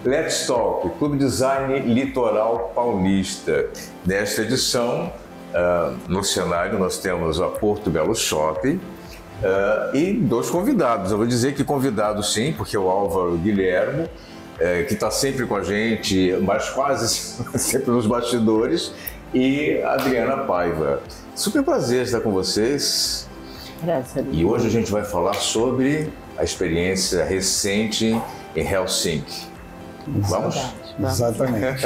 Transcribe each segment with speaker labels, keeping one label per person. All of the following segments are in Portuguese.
Speaker 1: Let's Talk, Clube Design Litoral Paulista. Nesta edição, no cenário, nós temos a Porto Belo Shopping e dois convidados. Eu vou dizer que convidados sim, porque o Álvaro Guilhermo, que está sempre com a gente, mas quase sempre nos bastidores, e a Adriana Paiva. Super prazer estar com vocês.
Speaker 2: Prazer.
Speaker 1: E hoje a gente vai falar sobre a experiência recente em Helsinki. Vamos?
Speaker 3: Exatamente.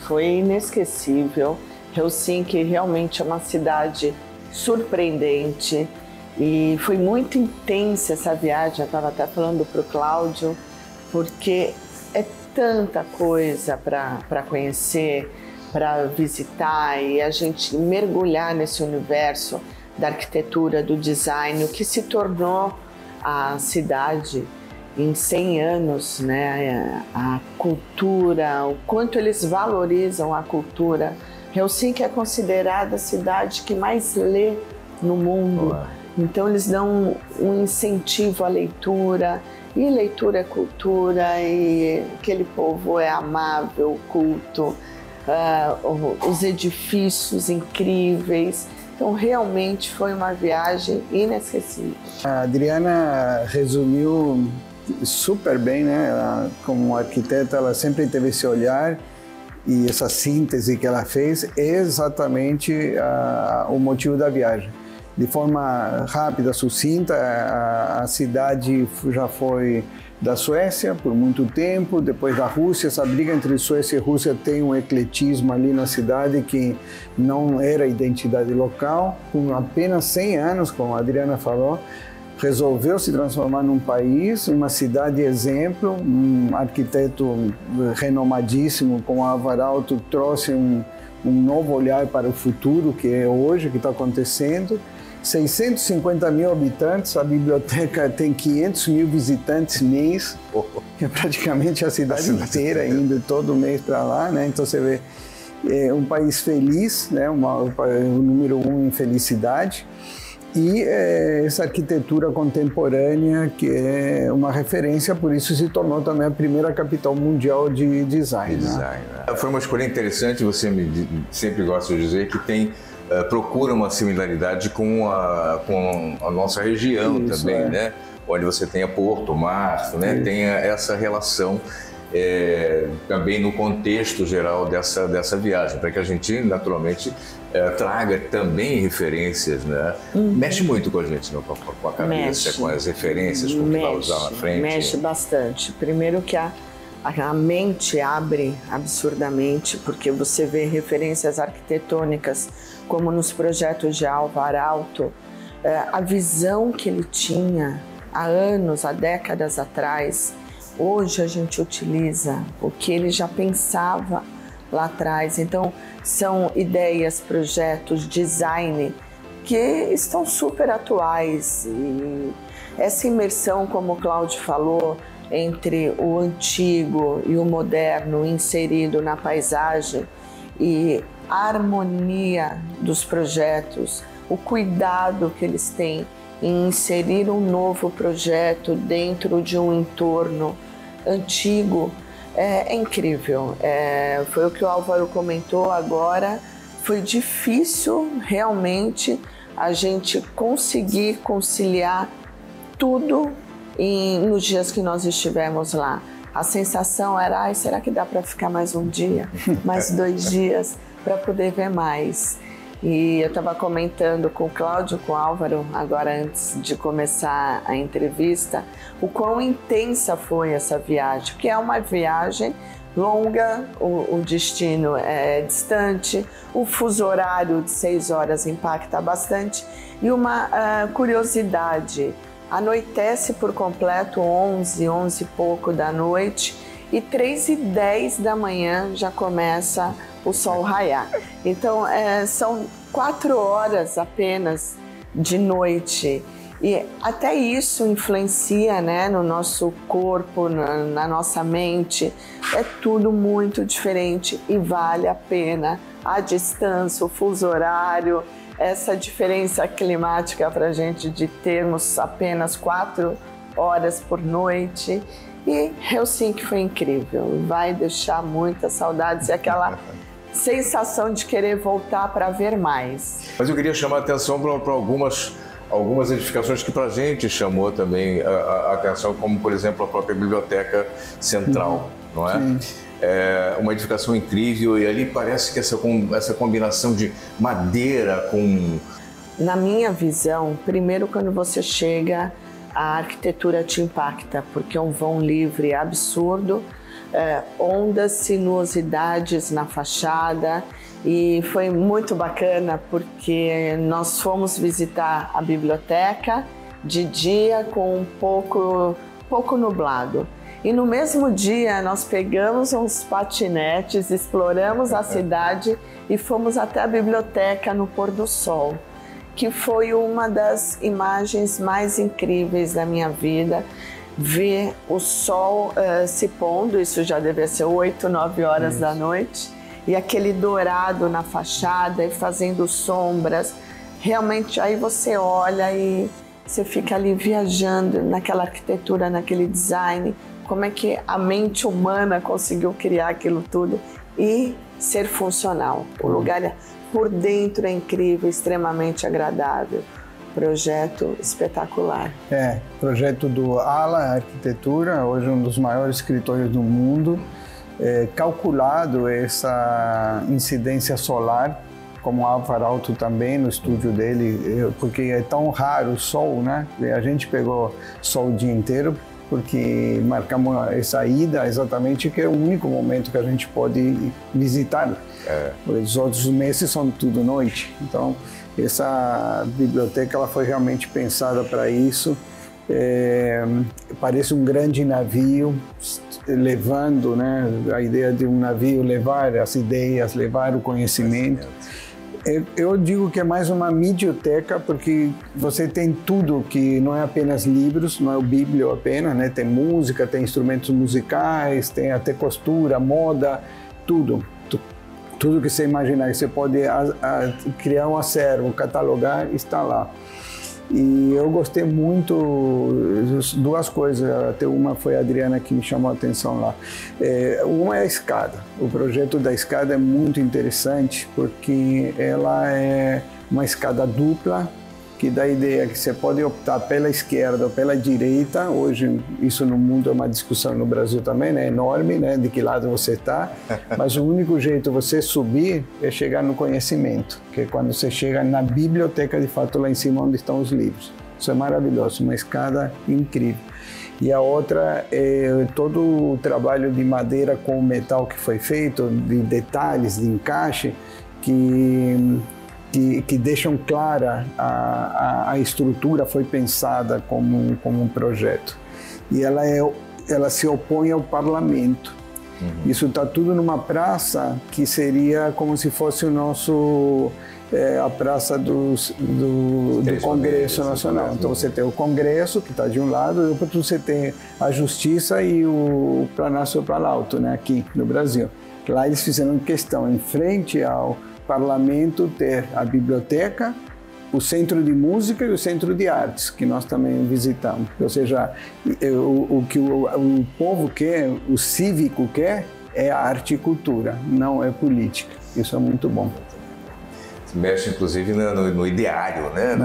Speaker 2: Foi inesquecível. Helsinki realmente é uma cidade surpreendente e foi muito intensa essa viagem. Eu estava até falando para o Cláudio, porque é tanta coisa para conhecer, para visitar e a gente mergulhar nesse universo da arquitetura, do design, o que se tornou a cidade em 100 anos, né? A cultura, o quanto eles valorizam a cultura. Helsinki é considerada a cidade que mais lê no mundo. Olá. Então eles dão um incentivo à leitura, e leitura é cultura, e aquele povo é amável, culto, os edifícios incríveis. Então, realmente foi uma viagem inesquecível.
Speaker 3: A Adriana resumiu super bem, né? Ela, como arquiteta, ela sempre teve esse olhar e essa síntese que ela fez é exatamente o motivo da viagem. De forma rápida, sucinta, a cidade já foi da Suécia por muito tempo, depois da Rússia. Essa briga entre Suécia e Rússia tem um ecletismo ali na cidade que não era identidade local. Com apenas 100 anos, como a Adriana falou, resolveu se transformar num país, uma cidade exemplo. Um arquiteto renomadíssimo como Alvar Aalto trouxe um novo olhar para o futuro, que é hoje, que está acontecendo. 650 mil habitantes, a biblioteca tem 500 mil visitantes mês, que é praticamente a cidade inteira indo todo mês para lá, né? Então você vê, é um país feliz, né? O número 1 em felicidade, e essa arquitetura contemporânea que é uma referência, por isso se tornou também a primeira capital mundial de design.
Speaker 1: Né? Foi uma escolha interessante, você sempre gosta de dizer que tem procura uma similaridade com a nossa região. Isso, também, né? Onde você tem a Porto, Março, né? Tem essa relação também no contexto geral dessa viagem, para que a gente, naturalmente, traga também referências, né? Mexe muito com a gente, né? Com a cabeça, com as referências, com o que vai usar na frente.
Speaker 2: Mexe bastante. Primeiro que a mente abre absurdamente, porque você vê referências arquitetônicas, como nos projetos de Alvar Aalto, a visão que ele tinha há anos, há décadas atrás, hoje a gente utiliza o que ele já pensava lá atrás. Então, são ideias, projetos, design que estão super atuais. E essa imersão, como o Cláudio falou, entre o antigo e o moderno inserido na paisagem, e a harmonia dos projetos, o cuidado que eles têm em inserir um novo projeto dentro de um entorno antigo, é incrível. Foi o que o Álvaro comentou agora, foi difícil realmente a gente conseguir conciliar tudo nos dias que nós estivemos lá. A sensação era, será que dá para ficar mais um dia, mais 2 dias, para poder ver mais? E eu estava comentando com o Cláudio, com o Álvaro, agora antes de começar a entrevista, o quão intensa foi essa viagem, porque é uma viagem longa, o destino é distante, o fuso horário de 6 horas impacta bastante, e uma curiosidade: anoitece por completo 11 e pouco da noite, e 3h10 da manhã já começa o sol raiar. Então, são 4 horas apenas de noite. E até isso influencia, né, no nosso corpo, na nossa mente. É tudo muito diferente e vale a pena. A distância, o fuso horário, essa diferença climática para a gente de termos apenas 4 horas por noite. E Helsinki foi incrível, vai deixar muitas saudades e aquela sensação de querer voltar para ver mais.
Speaker 1: Mas eu queria chamar a atenção para algumas edificações que para a gente chamou também a atenção, como por exemplo a própria Biblioteca Central, não é? Sim. É uma edificação incrível e ali parece que essa combinação de madeira com...
Speaker 2: Na minha visão, primeiro quando você chega, a arquitetura te impacta, porque é um vão livre absurdo, ondas, sinuosidades na fachada, e foi muito bacana porque nós fomos visitar a biblioteca de dia com um pouco nublado. E no mesmo dia nós pegamos uns patinetes, exploramos a cidade e fomos até a biblioteca no pôr do sol, que foi uma das imagens mais incríveis da minha vida. Ver o sol se pondo, isso já devia ser 8, 9 horas da noite, e aquele dourado na fachada e fazendo sombras. Realmente aí você olha e você fica ali viajando naquela arquitetura, naquele design, como é que a mente humana conseguiu criar aquilo tudo e ser funcional. O lugar por dentro é incrível, extremamente agradável. Projeto espetacular.
Speaker 3: Projeto do Ala Arquitetura, hoje um dos maiores escritórios do mundo. Calculado essa incidência solar, como o Álvaro Alto também no estúdio dele, porque é tão raro o sol, né? A gente pegou sol o dia inteiro, porque marcamos essa ida exatamente, que é o único momento que a gente pode visitar. Os outros meses são tudo noite. Então, essa biblioteca ela foi realmente pensada para isso. Parece um grande navio levando, né, a ideia de um navio levar as ideias, levar o conhecimento. Eu digo que é mais uma midioteca, porque você tem tudo que não é apenas livros, não é o Bíblia apenas, né? Tem música, tem instrumentos musicais, tem até costura, moda, tudo. Tudo que você imaginar, que você pode criar um acervo, catalogar, está lá. E eu gostei muito, duas coisas, até uma foi a Adriana que me chamou a atenção lá. Uma é a escada. O projeto da escada é muito interessante porque ela é uma escada dupla, que dá a ideia que você pode optar pela esquerda ou pela direita. Hoje isso no mundo é uma discussão, no Brasil também, né? Enorme, né? De que lado você está. Mas o único jeito de você subir é chegar no conhecimento, que é quando você chega na biblioteca, de fato, lá em cima onde estão os livros. Isso é maravilhoso, uma escada incrível. E a outra é todo o trabalho de madeira com metal que foi feito, de detalhes, de encaixe, que deixam clara a estrutura, foi pensada como um projeto. E ela se opõe ao parlamento. Isso está tudo numa praça que seria como se fosse o nosso... a praça do Congresso Nacional. Então você tem o Congresso, que está de um lado, e depois você tem a Justiça e o Palácio Planalto, né, aqui no Brasil. Lá eles fizeram questão, em frente ao Parlamento, ter a biblioteca, o Centro de Música e o Centro de Artes, que nós também visitamos. Ou seja, o que o povo quer, o cívico quer, é a arte e cultura, não é política. Isso é muito bom.
Speaker 1: Mexe, inclusive, no ideário, né,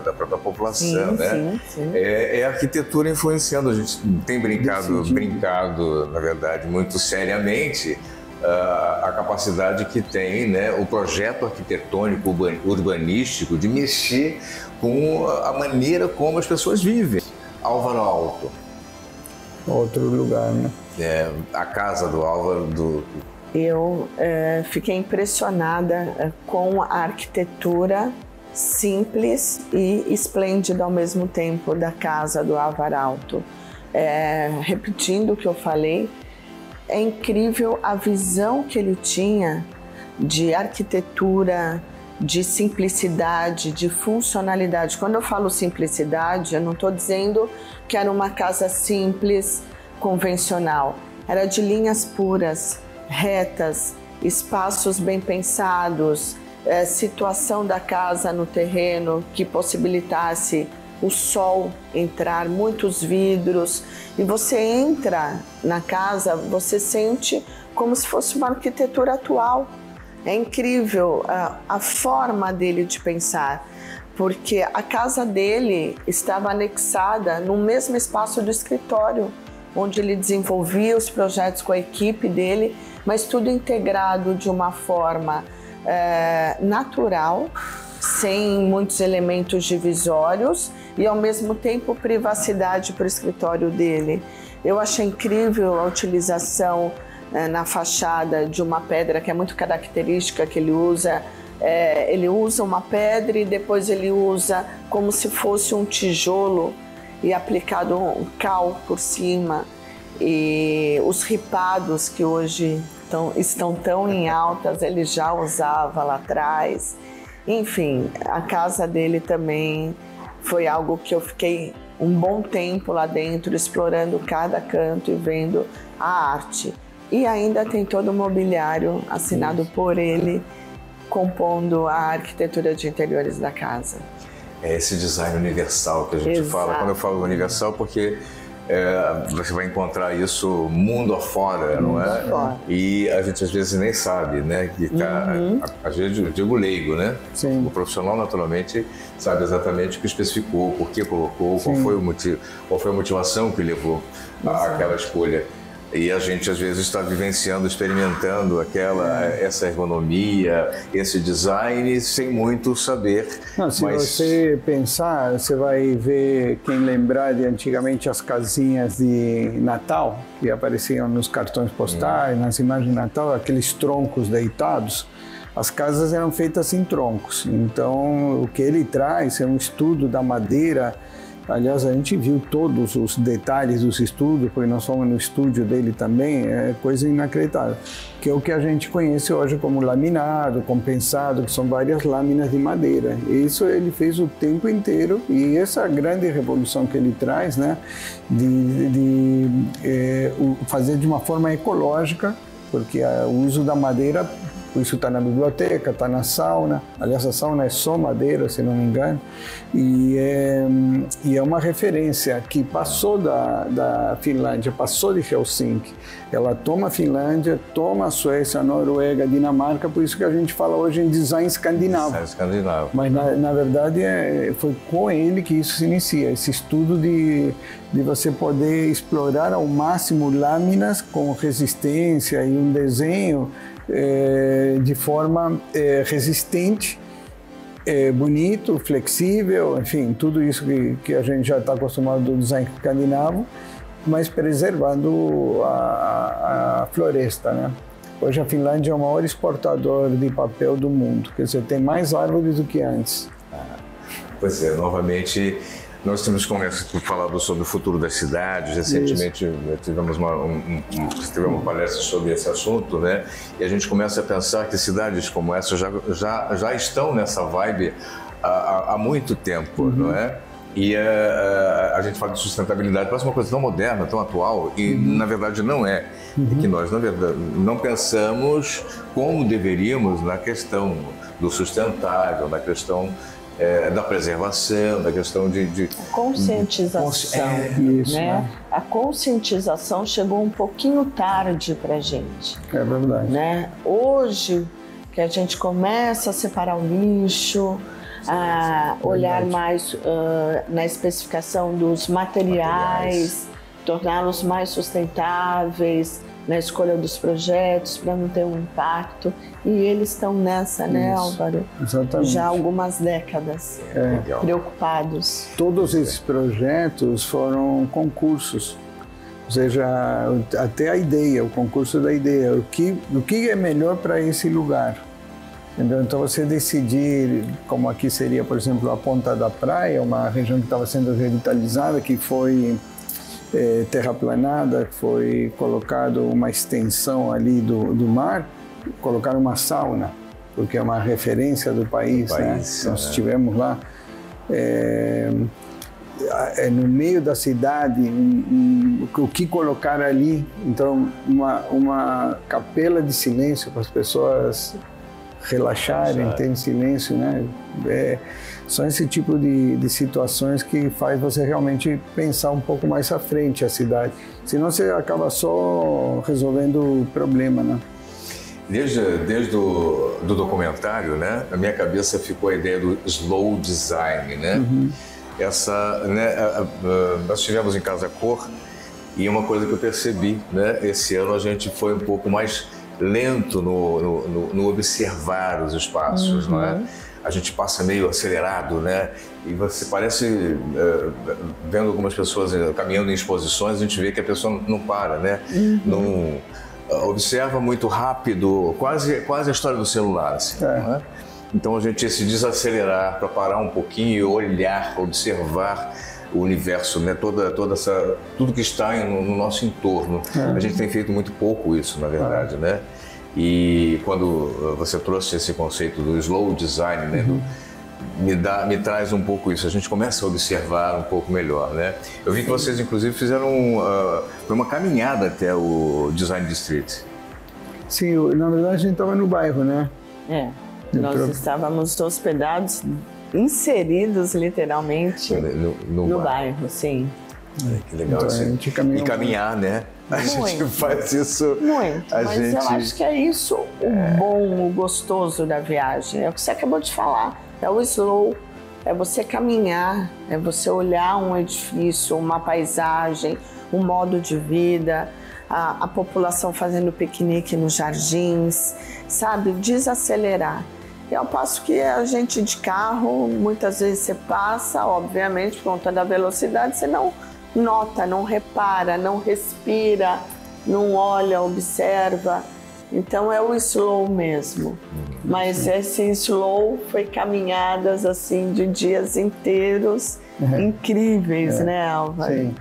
Speaker 1: da própria população, né?
Speaker 2: Sim, sim.
Speaker 1: É a arquitetura influenciando. A gente tem brincado, na verdade, muito seriamente, a capacidade que tem, né, o projeto arquitetônico urbanístico de mexer com a maneira como as pessoas vivem. Álvaro Alto.
Speaker 3: Outro lugar, né?
Speaker 1: A casa do Álvaro...
Speaker 2: Eu fiquei impressionada com a arquitetura simples e esplêndida ao mesmo tempo da casa do Álvaro Alto. Repetindo o que eu falei, é incrível a visão que ele tinha de arquitetura, de simplicidade, de funcionalidade. Quando eu falo simplicidade, eu não estou dizendo que era uma casa simples, convencional. Era de linhas puras, retas, espaços bem pensados, situação da casa no terreno que possibilitasse o sol entrar, muitos vidros, e você entra na casa, você sente como se fosse uma arquitetura atual. É incrível a forma dele de pensar, porque a casa dele estava anexada no mesmo espaço do escritório, onde ele desenvolvia os projetos com a equipe dele, mas tudo integrado de uma forma natural, sem muitos elementos divisórios e, ao mesmo tempo, privacidade para o escritório dele. Eu achei incrível a utilização na fachada de uma pedra que é muito característica que ele usa. Ele usa uma pedra e depois ele usa como se fosse um tijolo e aplicado um cal por cima. E os ripados que hoje estão tão em altas, ele já usava lá atrás. Enfim, a casa dele também foi algo que eu fiquei um bom tempo lá dentro, explorando cada canto e vendo a arte. E ainda tem todo o mobiliário assinado por ele, compondo a arquitetura de interiores da casa.
Speaker 1: É esse design universal que a gente fala. Quando eu falo universal, porque você vai encontrar isso mundo afora, não é?
Speaker 2: Fora.
Speaker 1: E a gente às vezes nem sabe, né? Que às vezes eu digo leigo, né?
Speaker 3: Sim.
Speaker 1: O profissional naturalmente sabe exatamente o que especificou, por que colocou, qual foi o motivo, qual foi a motivação que levou àquela escolha. E a gente às vezes está vivenciando, experimentando essa ergonomia, esse design, sem muito saber.
Speaker 3: Não, se você pensar, você vai ver, quem lembrar de antigamente as casinhas de Natal, que apareciam nos cartões postais, nas imagens de Natal, aqueles troncos deitados. As casas eram feitas em troncos. Então, o que ele traz é um estudo da madeira. Aliás, a gente viu todos os detalhes dos estudos, porque nós fomos no estúdio dele também, é coisa inacreditável. Que é o que a gente conhece hoje como laminado, compensado, que são várias lâminas de madeira. Isso ele fez o tempo inteiro, e essa grande revolução que ele traz, né, de fazer de uma forma ecológica, porque o uso da madeira, isso está na biblioteca, está na sauna. Aliás, a sauna é só madeira, se não me engano. E é uma referência que passou da Finlândia, passou de Helsinki. Ela toma a Finlândia, toma a Suécia, a Noruega, a Dinamarca, por isso que a gente fala hoje em design escandinavo.
Speaker 1: Design escandinavo.
Speaker 3: Mas, na verdade, foi com ele que isso se inicia, esse estudo de você poder explorar ao máximo lâminas com resistência e um desenho de forma resistente, bonito, flexível, enfim, tudo isso que a gente já está acostumado do design escandinavo, mas preservando a floresta, né? Hoje a Finlândia é o maior exportador de papel do mundo, quer dizer, tem mais árvores do que antes.
Speaker 1: Pois é, novamente, nós temos falado sobre o futuro das cidades. Recentemente tivemos uma palestra sobre esse assunto, né? E a gente começa a pensar que cidades como essa já estão nessa vibe há muito tempo, não é? E a gente fala de sustentabilidade, parece uma coisa tão moderna, tão atual, e na verdade não é. É que nós, na verdade, não pensamos como deveríamos na questão do sustentável, na questão da preservação, da questão de
Speaker 2: conscientização, né? A conscientização chegou um pouquinho tarde para a gente.
Speaker 3: É verdade.
Speaker 2: Né? Hoje que a gente começa a separar o lixo, a olhar mais na especificação dos materiais, torná-los mais sustentáveis, na escolha dos projetos para não ter um impacto, e eles estão nessa, né, Álvaro?
Speaker 3: Exatamente.
Speaker 2: Já há algumas décadas preocupados.
Speaker 3: Todos esses projetos foram concursos, ou seja, até a ideia, o concurso da ideia, o que é melhor para esse lugar. Então você decidir, como aqui seria, por exemplo, a Ponta da Praia, uma região que estava sendo revitalizada, que foi terraplanada, foi colocado uma extensão ali do mar, colocaram uma sauna, porque é uma referência do país, né? Nós estivemos lá, no meio da cidade, o que colocar ali? Então, uma capela de silêncio para as pessoas relaxarem, terem silêncio, né? São esse tipo de situações que faz você realmente pensar um pouco mais à frente a cidade. Senão você acaba só resolvendo o problema, né?
Speaker 1: Desde o documentário, né, na minha cabeça ficou a ideia do slow design, né? Nós estivemos em Casa Cor e uma coisa que eu percebi, né, esse ano a gente foi um pouco mais lento no observar os espaços, não é? A gente passa meio acelerado, né? E você parece, vendo algumas pessoas caminhando em exposições, a gente vê que a pessoa não para, né? Não observa muito rápido, quase a história do celular, assim, não é? Então a gente ia se desacelerar para parar um pouquinho e olhar, observar o universo, né? Tudo que está no nosso entorno. A gente tem feito muito pouco isso, na verdade, né? E quando você trouxe esse conceito do slow design, né? Me traz um pouco isso. A gente começa a observar um pouco melhor, né? Eu vi que vocês, inclusive, fizeram foi uma caminhada até o Design District.
Speaker 3: Sim, na verdade a gente estava no bairro, né?
Speaker 2: Nós estávamos hospedados, inseridos literalmente no bairro, sim.
Speaker 1: Que legal.
Speaker 3: Então, a gente caminhou,
Speaker 1: e caminhar, né? A gente faz isso.
Speaker 2: Muito, mas eu acho que é isso o bom, o gostoso da viagem. É o que você acabou de falar. É o slow, é você caminhar, é você olhar um edifício, uma paisagem, um modo de vida, a população fazendo piquenique nos jardins, sabe? Desacelerar. E ao passo que a gente de carro, muitas vezes você passa, obviamente, por conta da velocidade, você não nota, não repara, não respira, não olha, observa. Então é o slow mesmo. Mas esse slow foi caminhadas assim de dias inteiros incríveis, né, Álvaro?
Speaker 3: Sim.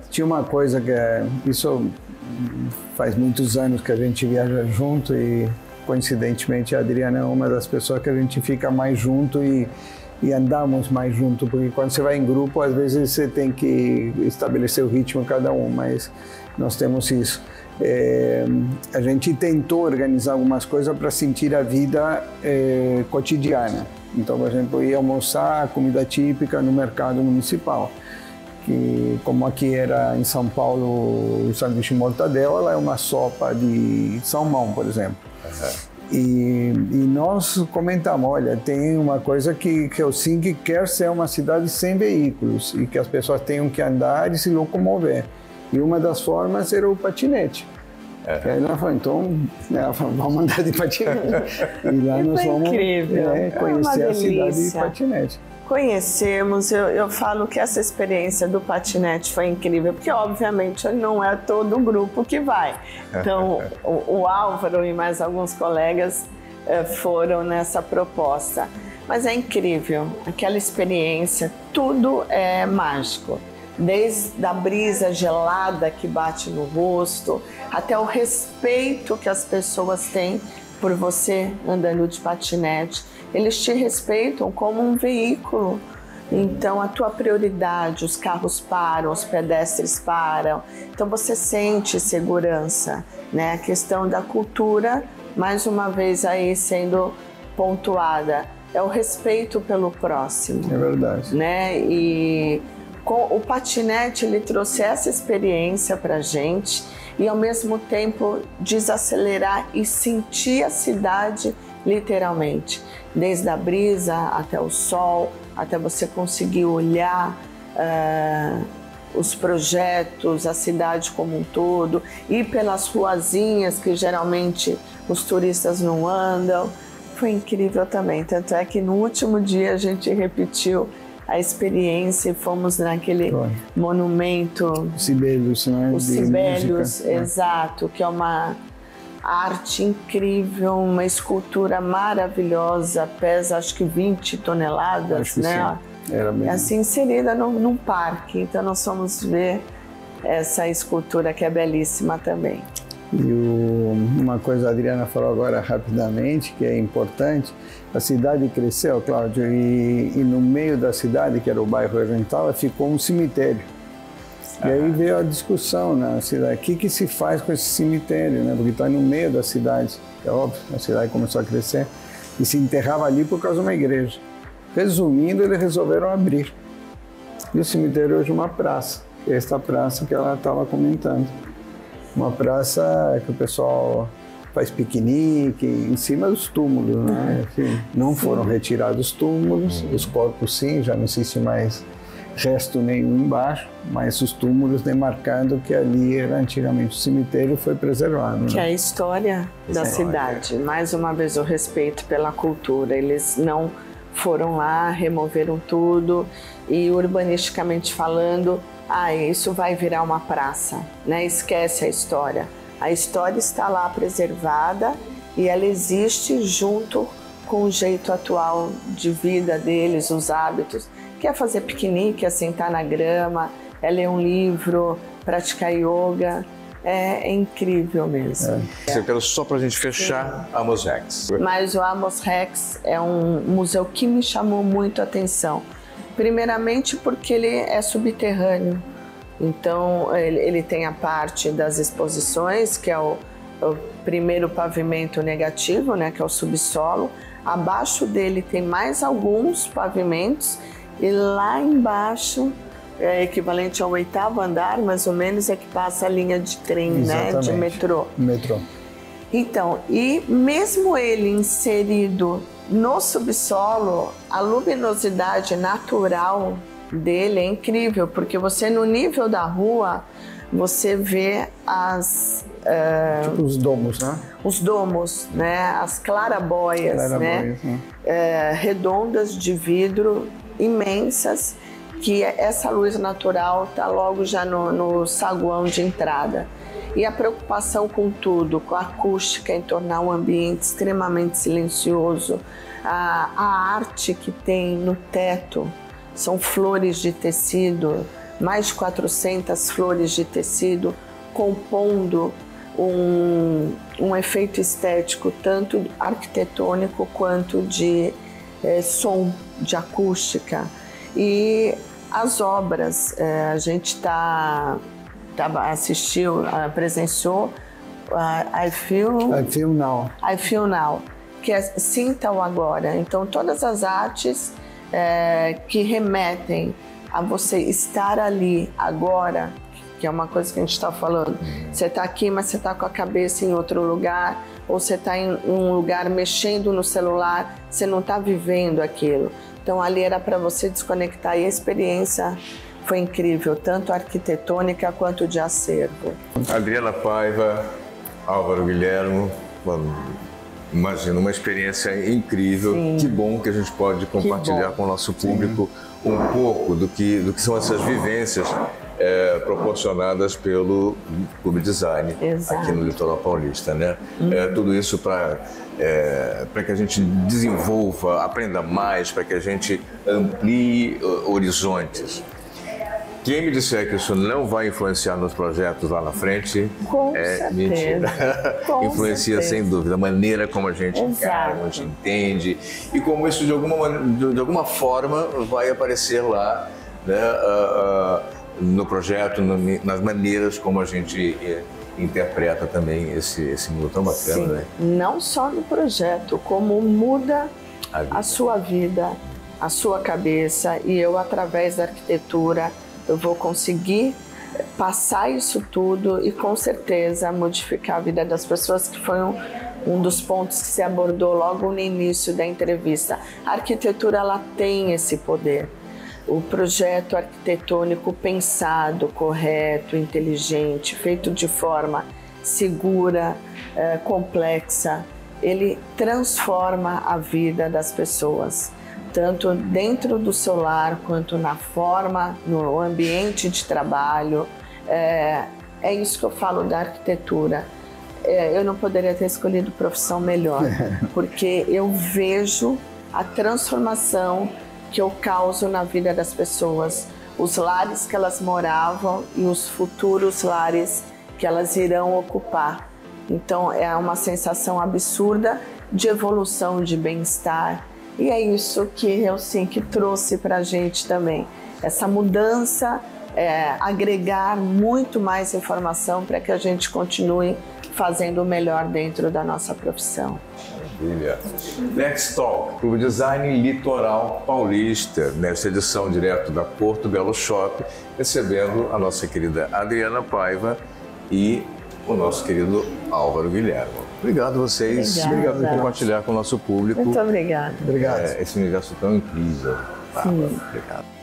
Speaker 3: Tinha uma coisa que isso faz muitos anos que a gente viaja junto e coincidentemente a Adriana é uma das pessoas que a gente fica mais junto e andamos mais junto, porque quando você vai em grupo às vezes você tem que estabelecer o ritmo cada um, mas nós temos isso. A gente tentou organizar algumas coisas para sentir a vida cotidiana. Então, por exemplo, ia almoçar comida típica no mercado municipal, que como aqui era em São Paulo o sanduíche de mortadela, lá é uma sopa de salmão, por exemplo. E nós comentamos, olha, tem uma coisa que Helsinki quer ser uma cidade sem veículos e que as pessoas tenham que andar e se locomover. E uma das formas era o patinete. Aí ela falou, então, vamos andar de patinete. E lá nós vamos conhecer a cidade de patinete.
Speaker 2: Conhecemos, eu falo que essa experiência do patinete foi incrível, porque obviamente não é todo o grupo que vai. Então, o Álvaro e mais alguns colegas foram nessa proposta. Mas é incrível, aquela experiência, tudo é mágico. Desde a brisa gelada que bate no rosto, até o respeito que as pessoas têm por você andando de patinete. Eles te respeitam como um veículo. Então, a tua prioridade, os carros param, os pedestres param. Então, você sente segurança, né? A questão da cultura, mais uma vez aí sendo pontuada, é o respeito pelo próximo.
Speaker 3: É verdade.
Speaker 2: Né? E o patinete, ele trouxe essa experiência pra gente e, ao mesmo tempo, desacelerar e sentir a cidade literalmente. Desde a brisa até o sol, até você conseguir olhar os projetos, a cidade como um todo, ir pelas ruazinhas que geralmente os turistas não andam. Foi incrível também, tanto é que no último dia a gente repetiu a experiência e fomos naquele monumento...
Speaker 3: Sibelius, né?
Speaker 2: O Sibelius, exato, que é uma arte incrível, uma escultura maravilhosa, pesa acho que 20 toneladas,
Speaker 3: acho que
Speaker 2: né?
Speaker 3: Sim. Era mesmo.
Speaker 2: Assim, inserida num parque, então nós fomos ver essa escultura que é belíssima também.
Speaker 3: E uma coisa a Adriana falou agora rapidamente, que é importante, a cidade cresceu, Cláudio, e no meio da cidade, que era o bairro Oriental, ficou um cemitério. E aí veio a discussão na cidade, o que se faz com esse cemitério, né? Porque está no meio da cidade, é óbvio, a cidade começou a crescer, e se enterrava ali por causa de uma igreja. Resumindo, eles resolveram abrir. E o cemitério hoje é uma praça, esta praça que ela estava comentando. Uma praça que o pessoal faz piquenique em cima dos túmulos, né? Enfim, não foram retirados os túmulos, os corpos sim, já não existe mais resto nenhum embaixo, mas os túmulos demarcando que ali era antigamente o cemitério, foi preservado.
Speaker 2: Que
Speaker 3: né?
Speaker 2: é a história da cidade. Mais uma vez, o respeito pela cultura. Eles não foram lá, removeram tudo e, urbanisticamente falando, isso vai virar uma praça, né? Esquece a história. A história está lá preservada e ela existe junto com o jeito atual de vida deles, os hábitos, que é fazer piquenique, é sentar na grama, é ler um livro, praticar yoga. É incrível mesmo.
Speaker 1: Eu quero só para a gente fechar Amos Rex.
Speaker 2: Mas o Amos Rex é um museu que me chamou muito a atenção. Primeiramente porque ele é subterrâneo. Então ele tem a parte das exposições, que é o primeiro pavimento negativo, né, que é o subsolo. Abaixo dele tem mais alguns pavimentos e lá embaixo é equivalente ao 8º andar, mais ou menos, é que passa a linha de trem, né, de metrô. Então, e mesmo ele inserido no subsolo, a luminosidade natural dele é incrível, porque você no nível da rua, você vê
Speaker 3: tipo os domos, né?
Speaker 2: Os domos, né? As clarabóias, né? Redondas de vidro, imensas, que essa luz natural está logo já no saguão de entrada. E a preocupação com tudo, com a acústica, em tornar um ambiente extremamente silencioso, a arte que tem no teto, são flores de tecido, mais de 400 flores de tecido, compondo um efeito estético, tanto arquitetônico quanto de som, de acústica. E as obras, a gente presenciou I Feel Now, que é Sinta o Agora. Então, todas as artes que remetem a você estar ali agora, que é uma coisa que a gente está falando. Você está aqui, mas você está com a cabeça em outro lugar, ou você está em um lugar mexendo no celular, você não está vivendo aquilo. Então, ali era para você desconectar, e a experiência foi incrível, tanto arquitetônica quanto de acervo.
Speaker 1: Adriana Paiva, Álvaro Guilhermo, imagina, uma experiência incrível. Sim. Que bom que a gente pode compartilhar com o nosso público um pouco do que são essas vivências proporcionadas pelo Clube Design. Exato. Aqui no Litoral Paulista, né? Tudo isso para que a gente desenvolva, aprenda mais, para que a gente amplie horizontes. Quem me disser que isso não vai influenciar nos projetos lá na frente, mentira. Influencia sem dúvida, a maneira como a gente encara, como a gente entende, e como isso de alguma forma vai aparecer lá, né, no projeto, nas maneiras como a gente interpreta também esse mundo tão bacana. Sim. Né?
Speaker 2: Não só no projeto, como muda a sua vida, a sua cabeça, e eu, através da arquitetura, eu vou conseguir passar isso tudo e, com certeza, modificar a vida das pessoas, que foi um dos pontos que se abordou logo no início da entrevista. A arquitetura, ela tem esse poder. O projeto arquitetônico pensado, correto, inteligente, feito de forma segura, complexa, ele transforma a vida das pessoas, tanto dentro do seu lar quanto na forma, no ambiente de trabalho. É isso que eu falo da arquitetura. Eu não poderia ter escolhido profissão melhor, porque eu vejo a transformação que eu causo na vida das pessoas, os lares que elas moravam e os futuros lares que elas irão ocupar. Então é uma sensação absurda de evolução, de bem-estar. E é isso que Helsinki trouxe para a gente também. Essa mudança agregar muito mais informação para que a gente continue fazendo o melhor dentro da nossa profissão.
Speaker 1: Maravilha. Next Talk, Clube Design Litoral Paulista, nessa edição direto da Porto Belo Shop, recebendo a nossa querida Adriana Paiva e o nosso querido Álvaro Guilhermo. Obrigado a vocês. Obrigado por compartilhar com o nosso público.
Speaker 2: Muito obrigada.
Speaker 3: Obrigado.
Speaker 1: Esse universo tão incrível.
Speaker 2: Sim.
Speaker 1: Obrigado.